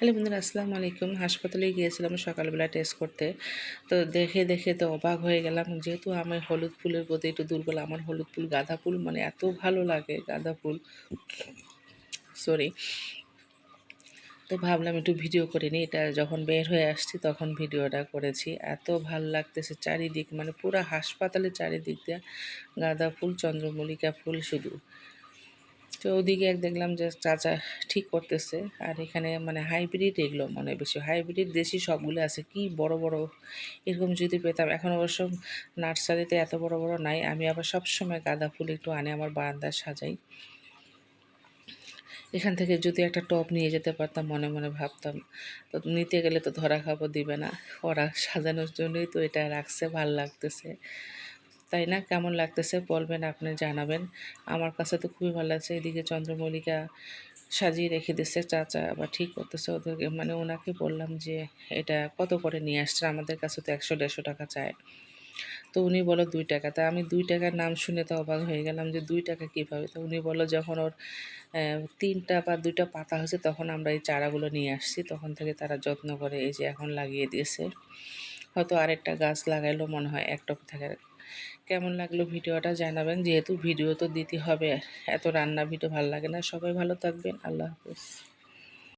Hello বন্ধুরা, আসসালামু আলাইকুম। হাসপাতালে গিয়েছিলাম সকালবেলা টেস্ট করতে। তো দেখে দেখে তো অবাক হয়ে গেলাম, যেহেতু আমি হলুদ ফুলের প্রতি একটু দুর্বল। আমার হলুদ ফুল, গাঁদা ফুল মানে এত ভালো লাগে, গাঁদা ফুল, সরি। তো ভাবলাম একটু ভিডিও করে নিই। এটা যখন বের হয়ে আসছি তখন ভিডিওটা করেছি। এত ভালো লাগতেছে চারিদিক, মানে পুরো হাসপাতালের চারিদিক দিয়ে গাঁদা ফুল, চন্দ্রমল্লিকা ফুল শুধু। তো ওদিকে এক দেখলাম যে চাচা ঠিক করতেছে। আর এখানে মানে হাইব্রিড এগুলো মানে বেশি হাইব্রিড, দেশি সবগুলো আছে। কি বড় বড়, এরকম যদি পেতাম। এখন অবশ্য নার্সারিতে এত বড় বড় নাই। আমি আবার সব সময় গাঁদা ফুল একটু আনে, আমার বারান্দায় সাজাই। এখান থেকে যদি একটা টব নিয়ে যেতে পারতাম, মনে মনে ভাবতাম। তো নিতে গেলে তো ধরা খাবো, দিবে না। ওরা সাজানোর জন্যই তো এটা রাখছে, ভাল লাগতেছে। তাই না? কেমন লাগতেছে বলবেন, আপনি জানাবেন। আমার কাছে তো খুবই ভালো লাগছে। এদিকে চন্দ্রমল্লিকা সাজিয়ে রেখে দিচ্ছে চাচা, আবার ঠিক করতেছে ওদেরকে। মানে ওনাকে বললাম যে এটা কত করে নিয়ে আসছে, আমাদের কাছে তো 100-150 টাকা চায়। তো উনি বলো 2 টাকা। তা আমি 2 টাকার নাম শুনে তো অবাক হয়ে গেলাম যে 2 টাকা কীভাবে। তো উনি বললো যখন ওর 3টা বা 2টা পাতা হয়েছে তখন আমরা এই চারাগুলো নিয়ে আসছি, তখন থেকে তারা যত্ন করে এই যে এখন লাগিয়ে দিয়েছে। হয়তো আরেকটা গাছ লাগাইলো মনে হয় 1 টব থেকে। কেমন লাগলো ভিডিওটা জানাবেন। যেহেতু ভিডিও তো দিতে হবে, এত রান্না ভিডিও ভালো লাগে না। সবাই ভালো থাকবেন, আল্লাহ হাফেজ।